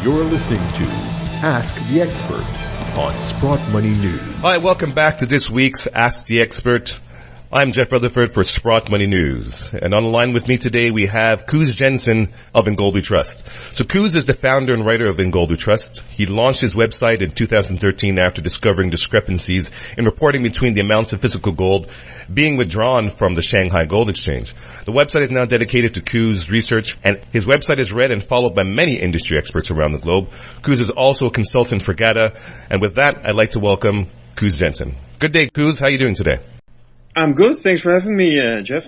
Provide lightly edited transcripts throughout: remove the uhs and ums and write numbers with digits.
You're listening to Ask the Expert on Sprott Money News. Hi, welcome back to this week's Ask the Expert. I'm Jeff Rutherford for Sprott Money News. And on the line with me today, we have Koos Jansen of In Gold We Trust. So Koos is the founder and writer of In Gold We Trust. He launched his website in 2013 after discovering discrepancies in reporting between the amounts of physical gold being withdrawn from the Shanghai Gold Exchange. The website is now dedicated to Koos' research, and his website is read and followed by many industry experts around the globe. Koos is also a consultant for GATA. And with that, I'd like to welcome Koos Jansen. Good day, Koos. How are you doing today? I'm good. Thanks for having me, Jeff.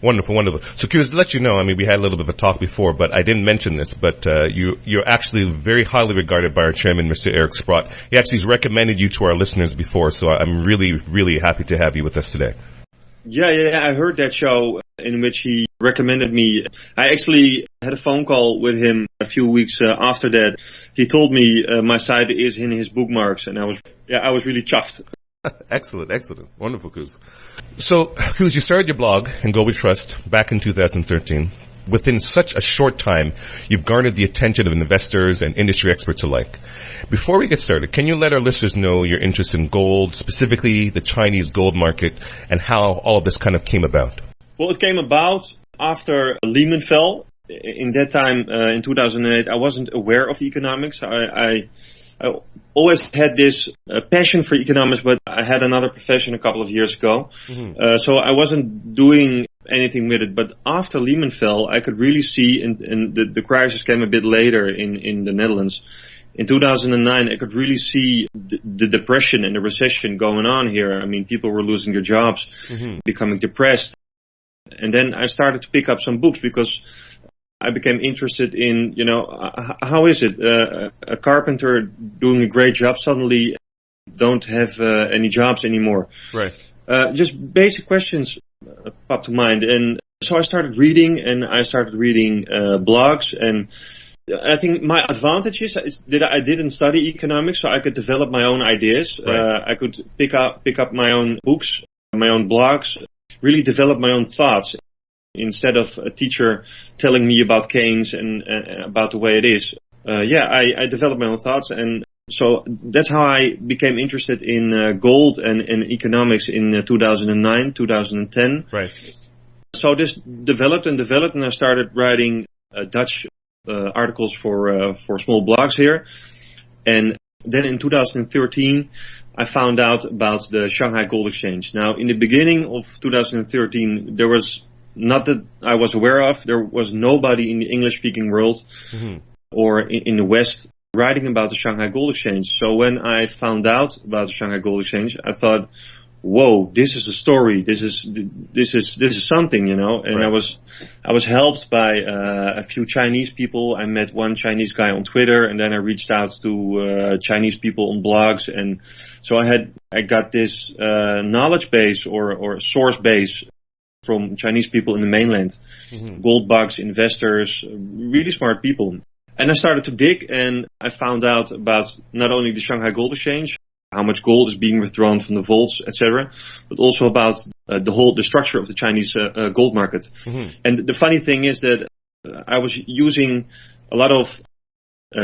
Wonderful, wonderful. So, Koos, to let you know, we had a little bit of a talk before, but I didn't mention this, but you're actually very highly regarded by our chairman, Mr. Eric Sprott. He actually has recommended you to our listeners before, so I'm really, really happy to have you with us today. Yeah, I heard that show in which he recommended me. I actually had a phone call with him a few weeks after that. He told me my site is in his bookmarks, and I was really chuffed. Excellent. Wonderful, Koos. So, Koos, you started your blog, In Gold We Trust, back in 2013. Within such a short time, you've garnered the attention of investors and industry experts alike. Before we get started, can you let our listeners know your interest in gold, specifically the Chinese gold market, and how all of this kind of came about? Well, it came about after Lehman fell. In that time, in 2008, I wasn't aware of economics. I always had this passion for economics, but I had another profession a couple of years ago. Mm-hmm. So I wasn't doing anything with it. But after Lehman fell, I could really see, and the crisis came a bit later in the Netherlands. In 2009, I could really see the depression and the recession going on here. People were losing their jobs, mm-hmm. becoming depressed. And then I started to pick up some books because I became interested in, how is it? A carpenter doing a great job suddenly don't have any jobs anymore. Right. Just basic questions popped to mind. And so I started reading blogs. And I think my advantage is that I didn't study economics, so I could develop my own ideas. Right. I could pick up my own books, my own blogs, really develop my own thoughts. Instead of a teacher telling me about Keynes and about the way it is. I developed my own thoughts, and so that's how I became interested in gold and economics in 2009, 2010. Right. So this developed, and I started writing Dutch articles for small blogs here. And then in 2013, I found out about the Shanghai Gold Exchange. Now, in the beginning of 2013, there was, not that I was aware of, there was nobody in the English-speaking world mm-hmm. or in the West writing about the Shanghai Gold Exchange. So when I found out about the Shanghai Gold Exchange, I thought, whoa, this is a story. This is something, And right. I was helped by a few Chinese people. I met one Chinese guy on Twitter, and then I reached out to Chinese people on blogs, and so I got this knowledge base or source base from Chinese people in the mainland, mm-hmm. gold bugs, investors, really smart people. And I started to dig, and I found out about not only the Shanghai Gold Exchange, how much gold is being withdrawn from the vaults, etc., but also about the structure of the Chinese gold market. Mm-hmm. And the funny thing is that I was using a lot of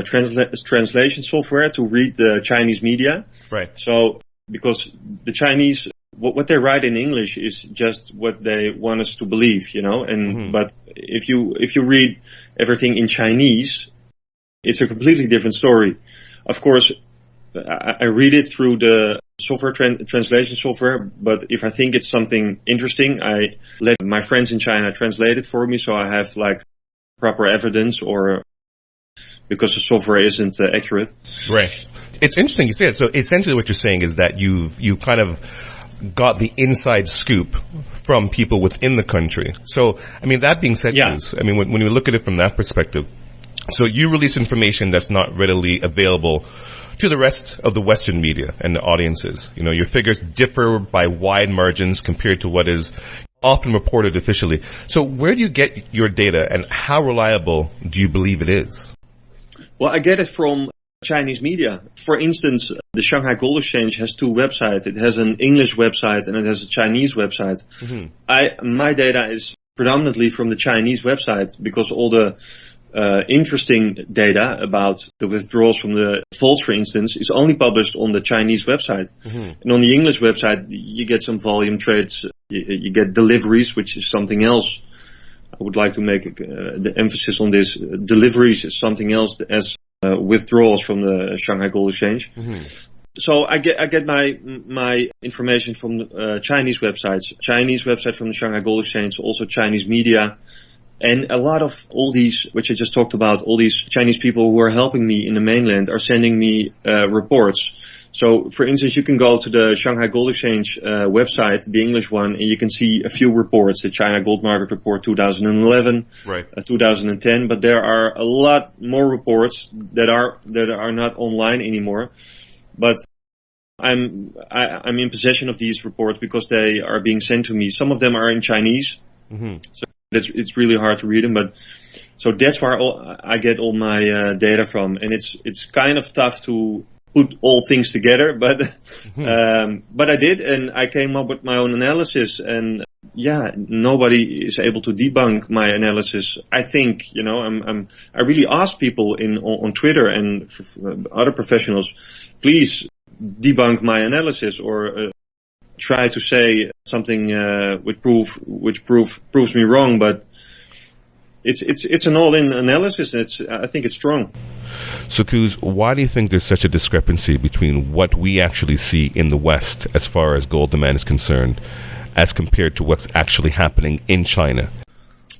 translation software to read the Chinese media. Right. So because the Chinese, what they write in English is just what they want us to believe, And mm-hmm. but if you read everything in Chinese, it's a completely different story. Of course, I read it through the software translation software, but if I think it's something interesting, I let my friends in China translate it for me, so I have proper evidence, or because the software isn't accurate. Right. It's interesting you say it. So essentially, what you're saying is that you kind of got the inside scoop from people within the country. So, that being said, yeah. When you look at it from that perspective, so you release information that's not readily available to the rest of the Western media and the audiences. Your figures differ by wide margins compared to what is often reported officially. So where do you get your data, and how reliable do you believe it is? Well, I get it from Chinese media. For instance, the Shanghai Gold Exchange has two websites. It has an English website and it has a Chinese website. Mm-hmm. My data is predominantly from the Chinese website because all the interesting data about the withdrawals from the vaults, for instance, is only published on the Chinese website. And on the English website, you get some volume trades, you get deliveries, which is something else. I would like to make the emphasis on this. Deliveries is something else as withdrawals from the Shanghai Gold Exchange. So I get my information from Chinese websites, Chinese website from the Shanghai Gold Exchange, also Chinese media. And a lot of all these, which I just talked about, all these Chinese people who are helping me in the mainland are sending me reports. So, for instance, you can go to the Shanghai Gold Exchange website, the English one, and you can see a few reports, the China Gold Market Report 2011, 2010, but there are a lot more reports that are not online anymore. But I'm in possession of these reports because they are being sent to me. Some of them are in Chinese. So it's really hard to read them, but so that's where I get all my data from, and it's kind of tough to put all things together, but I did, and I came up with my own analysis, and yeah, nobody is able to debunk my analysis. I think, I really ask people on Twitter and other professionals, please debunk my analysis or try to say something which proves me wrong, but it's an all-in analysis. I think it's strong. So, Koos, why do you think there's such a discrepancy between what we actually see in the West as far as gold demand is concerned, as compared to what's actually happening in China?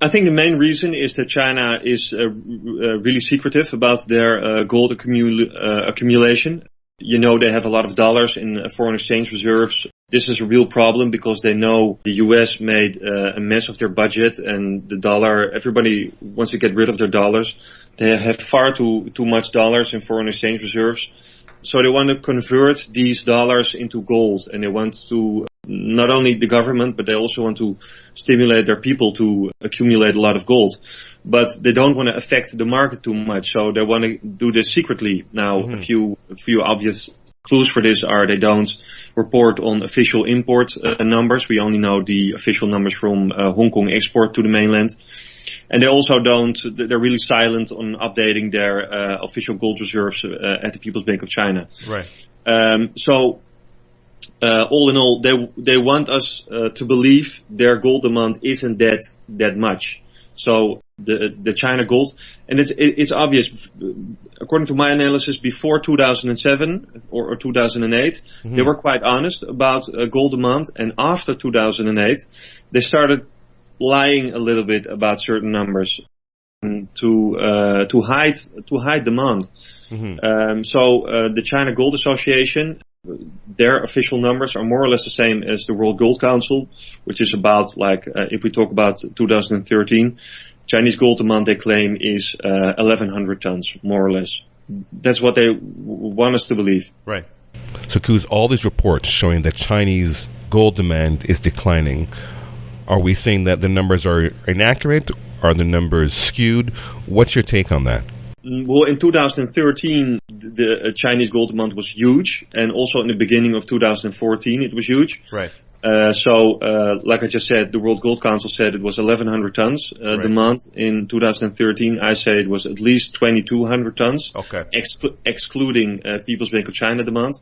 I think the main reason is that China is really secretive about their gold accumulation. They have a lot of dollars in foreign exchange reserves. This is a real problem because they know the US made a mess of their budget, and the dollar, everybody wants to get rid of their dollars. They have far too much dollars in foreign exchange reserves. So they want to convert these dollars into gold, and they want to, not only the government, but they also want to stimulate their people to accumulate a lot of gold. But they don't want to affect the market too much, so they want to do this secretly. Now, a few obvious clues for this are they don't report on official import numbers. We only know the official numbers from Hong Kong export to the mainland. And they also they're really silent on updating their official gold reserves at the People's Bank of China. Right. So all in all, they want us to believe their gold demand isn't that much. So the China gold, and it's obvious, according to my analysis, before 2007 or 2008, they were quite honest about gold demand, and after 2008, they started lying a little bit about certain numbers to hide demand. So the China Gold Association, their official numbers are more or less the same as the World Gold Council, which is about if we talk about 2013, Chinese gold demand they claim is 1,100 tons, more or less. That's what they want us to believe. Right. So, Koos, all these reports showing that Chinese gold demand is declining, are we saying that the numbers are inaccurate? Are the numbers skewed? What's your take on that? Well, in 2013, the Chinese gold demand was huge, and also in the beginning of 2014, it was huge. Right. So, like I just said, the World Gold Council said it was 1,100 tons demand. In 2013, I say it was at least 2,200 tons. Okay. Excluding People's Bank of China demand.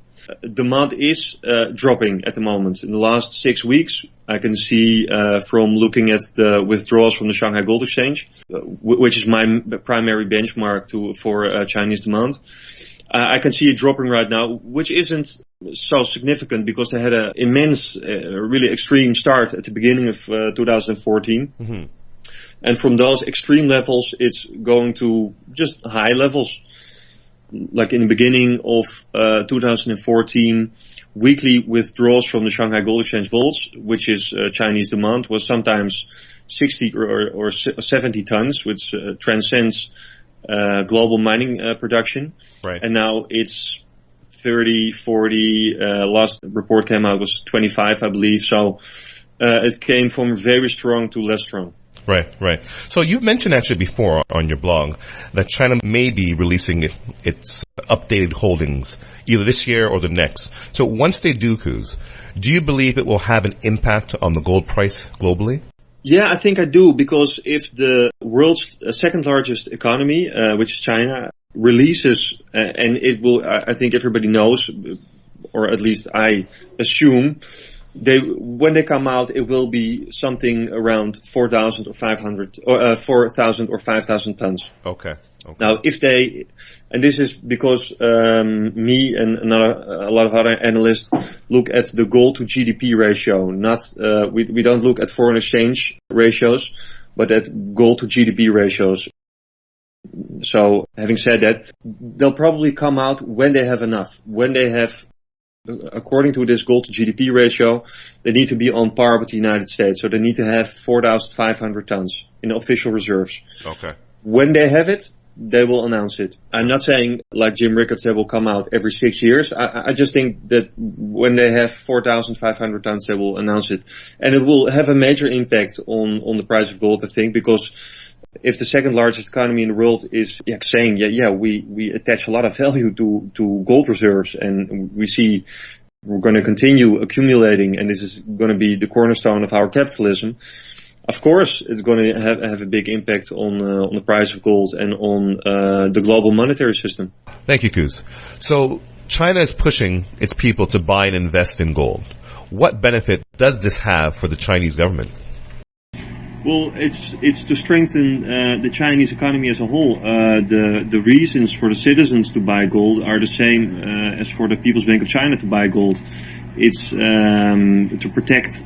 Demand is dropping at the moment. In the last 6 weeks, I can see from looking at the withdrawals from the Shanghai Gold Exchange, which is my primary benchmark for Chinese demand. I can see it dropping right now, which isn't so significant because they had an immense, really extreme start at the beginning of 2014. And from those extreme levels, it's going to just high levels. Like in the beginning of 2014, weekly withdrawals from the Shanghai Gold Exchange vaults, which is Chinese demand, was sometimes 60 or 70 tons, which transcends global mining production. Right. And now it's 30, 40, last report came out was 25, I believe. So it came from very strong to less strong. Right, right. So you mentioned actually before on your blog that China may be releasing its updated holdings either this year or the next. So once they do, Koos, do you believe it will have an impact on the gold price globally? Yeah, I think I do, because if the world's second largest economy, which is China, releases, and it will, I think everybody knows, or at least I assume, when they come out, it will be something around 4,000 or 500, or 4,000 or 5,000 tons. Okay. Now, if they, and this is because me and a lot of other analysts look at the gold to GDP ratio. Not we don't look at foreign exchange ratios, but at gold to GDP ratios. So, having said that, they'll probably come out when they have enough. When they have, according to this gold to GDP ratio, they need to be on par with the United States. So they need to have 4,500 tons in official reserves. Okay. When they have it, they will announce it. I'm not saying, like Jim Rickards, they will come out every 6 years. I just think that when they have 4,500 tons, they will announce it. And it will have a major impact on the price of gold, I think, because if the second largest economy in the world is saying, we attach a lot of value to gold reserves, and we see we're going to continue accumulating, and this is going to be the cornerstone of our capitalism. Of course, it's going to have a big impact on the price of gold and on the global monetary system. Thank you, Koos. So China is pushing its people to buy and invest in gold. What benefit does this have for the Chinese government? Well, it's to strengthen the Chinese economy as a whole. The reasons for the citizens to buy gold are the same as for the People's Bank of China to buy gold. It's to protect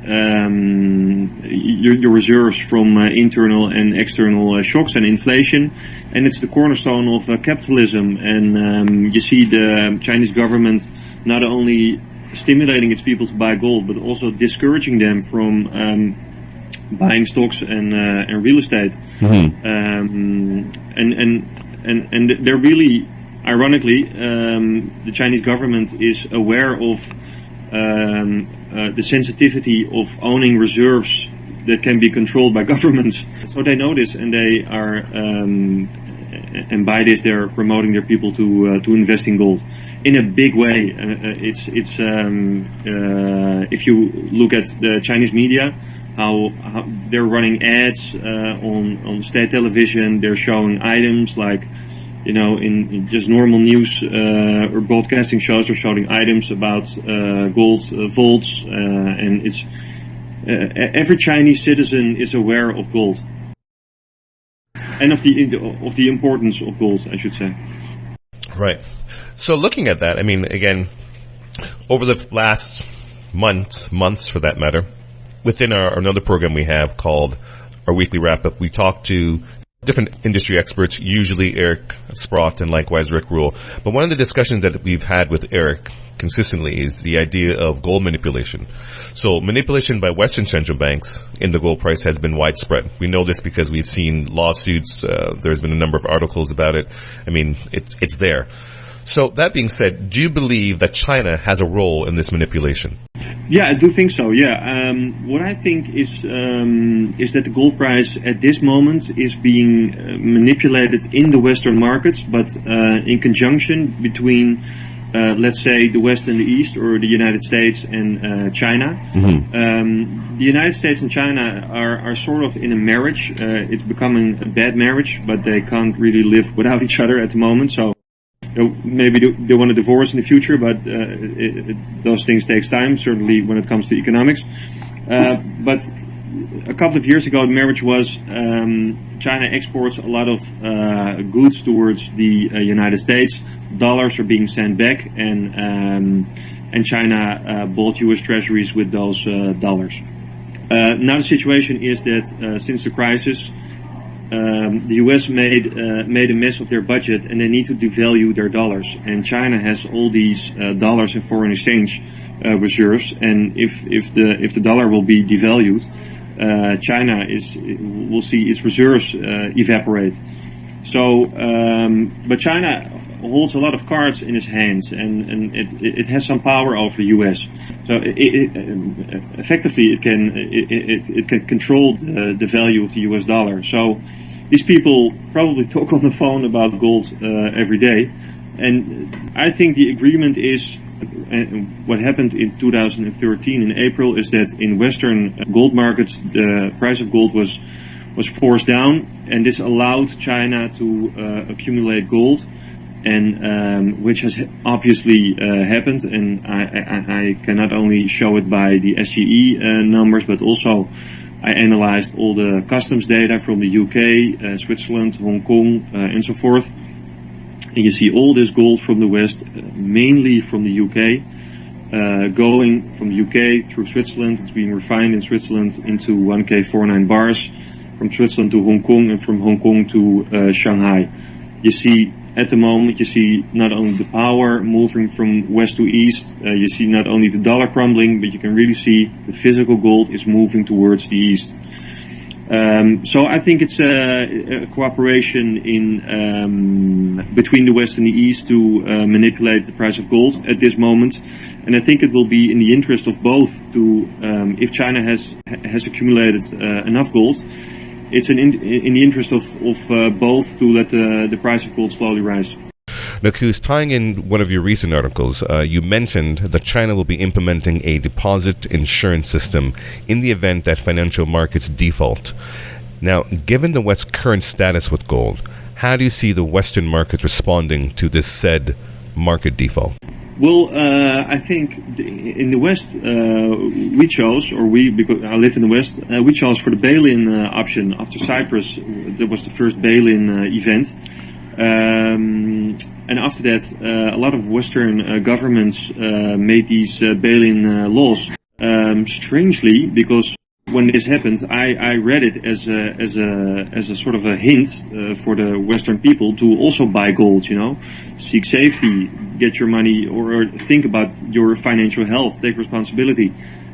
your reserves from internal and external shocks and inflation, and it's the cornerstone of capitalism. And you see the Chinese government not only stimulating its people to buy gold, but also discouraging them from buying stocks and real estate. Mm-hmm. And they're really, ironically, the Chinese government is aware of the sensitivity of owning reserves that can be controlled by governments. So they know this, and they are, and by this they're promoting their people to invest in gold in a big way. If you look at the Chinese media, how they're running ads on state television, they're showing items like, in just normal news or broadcasting shows are showing items about gold vaults, and it's every Chinese citizen is aware of gold and of the importance of gold, I should say. Right. So looking at that, I mean, again, over the last months for that matter, within another program we have called our weekly wrap up, we talk to different industry experts, usually Eric Sprott and likewise Rick Rule. But one of the discussions that we've had with Eric consistently is the idea of gold manipulation. So manipulation by Western central banks in the gold price has been widespread. We know this because we've seen lawsuits. There's been a number of articles about it. I mean, it's there. So that being said, do you believe that China has a role in this manipulation? Yeah, I do think so. Yeah, what I think is that the gold price at this moment is being manipulated in the Western markets, but in conjunction between, let's say, the West and the East, or the United States and China. Mm-hmm. The United States and China are sort of in a marriage. It's becoming a bad marriage, but they can't really live without each other at the moment. So maybe they want to divorce in the future, but those things take time, certainly when it comes to economics. But a couple of years ago, the marriage was China exports a lot of goods towards the United States. Dollars are being sent back, and China bought U.S. treasuries with those dollars. Now the situation is that since the crisis, the U.S. made a mess of their budget, and they need to devalue their dollars. And China has all these dollars in foreign exchange reserves. And if the dollar will be devalued, China will see its reserves evaporate. So, but China holds a lot of cards in its hands, and it has some power over the U.S. So effectively it can control the value of the U.S. dollar. So these people probably talk on the phone about gold every day, and I think the agreement is what happened in 2013 in April is that in Western gold markets, the price of gold was forced down, and this allowed China to accumulate gold, and which has obviously happened. And I can not only show it by the SGE numbers, but also I analyzed all the customs data from the UK, Switzerland, Hong Kong, and so forth. And you see all this gold from the West, mainly from the UK, going from the UK through Switzerland. It's being refined in Switzerland into 1K49 bars, from Switzerland to Hong Kong, and from Hong Kong to Shanghai. You see, at the moment, you see not only the power moving from west to east, you see not only the dollar crumbling, but you can really see the physical gold is moving towards the east. So I think it's a cooperation between the West and the East to manipulate the price of gold at this moment, and I think it will be in the interest of both to, if China has accumulated enough gold, it's in the interest of both to let the price of gold slowly rise. Now, Koos, tying in one of your recent articles, you mentioned that China will be implementing a deposit insurance system in the event that financial markets default. Now, given the West's current status with gold, how do you see the Western markets responding to this said market default? Well, I think in the West, we chose, because I live in the West, we chose for the bail-in option after Cyprus. That was the first bail-in event. And after that, a lot of Western governments made these bail-in laws. Strangely, because when this happened, I read it as a sort of a hint for the Western people to also buy gold. Seek safety, get your money, or think about your financial health, take responsibility,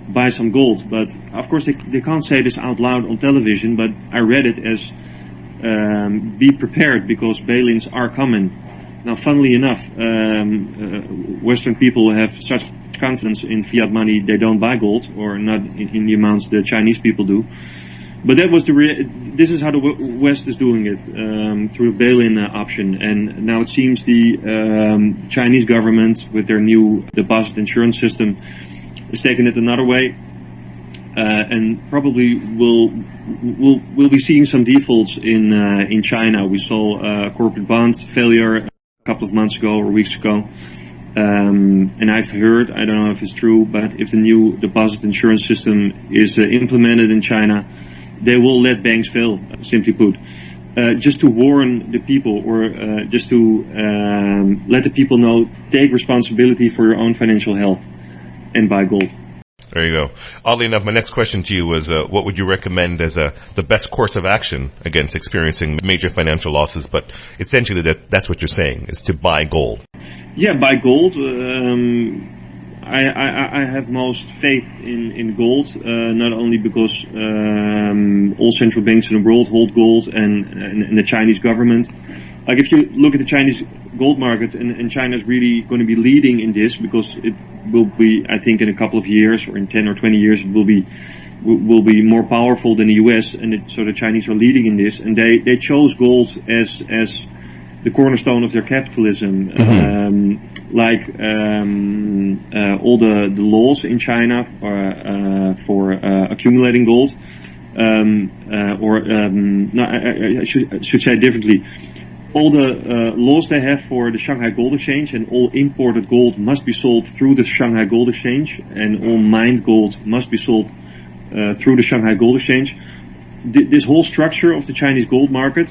buy some gold. But of course, they can't say this out loud on television. But I read it as be prepared because bail-ins are coming. Now, funnily enough, Western people have such confidence in fiat money, they don't buy gold, or not in the amounts the Chinese people do. But that was this is how the West is doing it, through a bail-in option. And now it seems the Chinese government, with their new deposit insurance system, is taking it another way. And probably we'll be seeing some defaults in China. We saw a corporate bond failure a couple of months ago or weeks ago. And I've heard, I don't know if it's true, but if the new deposit insurance system is implemented in China, they will let banks fail, simply put. Just to warn the people, or just to let the people know, take responsibility for your own financial health and buy gold. There you go. Oddly enough, my next question to you was, what would you recommend as the best course of action against experiencing major financial losses? But essentially, that's what you're saying, is to buy gold. Yeah, buy gold. I have most faith in gold, not only because all central banks in the world hold gold and the Chinese government. Like, if you look at the Chinese gold market, and China is really going to be leading in this, because it will be, I think, in a couple of years, or in 10 or 20 years, it will be more powerful than the US, and so the Chinese are leading in this, and they chose gold as the cornerstone of their capitalism. All the laws in China for accumulating gold, I should say it differently. All the laws they have for the Shanghai Gold Exchange, and all imported gold must be sold through the Shanghai Gold Exchange, and all mined gold must be sold through the Shanghai Gold Exchange. This whole structure of the Chinese gold market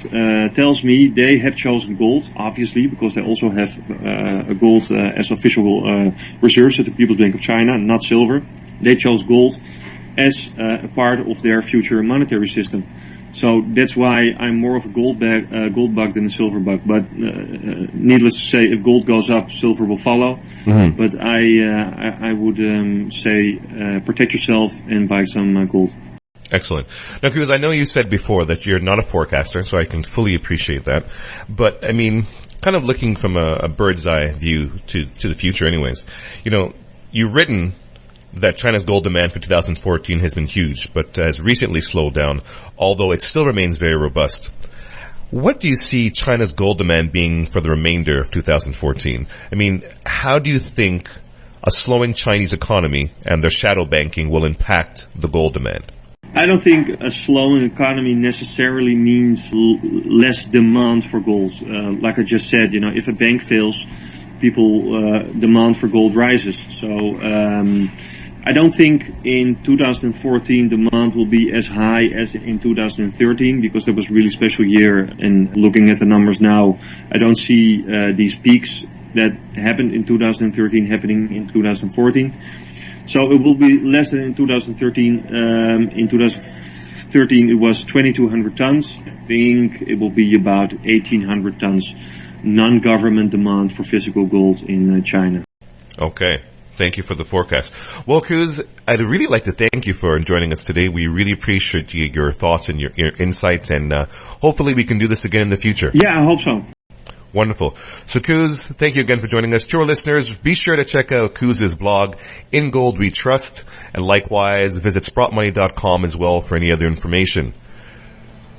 tells me they have chosen gold, obviously, because they also have gold as official reserves at the People's Bank of China, not silver. They chose gold as a part of their future monetary system. So that's why I'm more of a gold bug than a silver bug. But needless to say, if gold goes up, silver will follow. But I would say protect yourself and buy some gold. Excellent. Now, Koos, I know you said before that you're not a forecaster, so I can fully appreciate that. But, I mean, kind of looking from a bird's eye view to the future anyways, you've written that China's gold demand for 2014 has been huge, but has recently slowed down, although it still remains very robust. What do you see China's gold demand being for the remainder of 2014? I mean, how do you think a slowing Chinese economy and their shadow banking will impact the gold demand? I don't think a slowing economy necessarily means less demand for gold. Like I just said, if a bank fails, demand for gold rises. So I don't think in 2014 demand will be as high as in 2013 because that was a really special year. And looking at the numbers now, I don't see these peaks that happened in 2013 happening in 2014. So it will be less than in 2013. In 2013 it was 2,200 tons. I think it will be about 1,800 tons non-government demand for physical gold in China. Okay. Thank you for the forecast. Well, Koos, I'd really like to thank you for joining us today. We really appreciate your thoughts and your insights, and hopefully we can do this again in the future. Yeah, I hope so. Wonderful. So, Koos, thank you again for joining us. To our listeners, be sure to check out Koos's blog, In Gold We Trust, and likewise visit sprottmoney.com as well for any other information.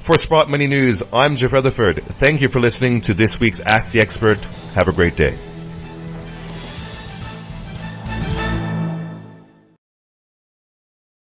For Sprott Money News, I'm Jeff Rutherford. Thank you for listening to this week's Ask the Expert. Have a great day.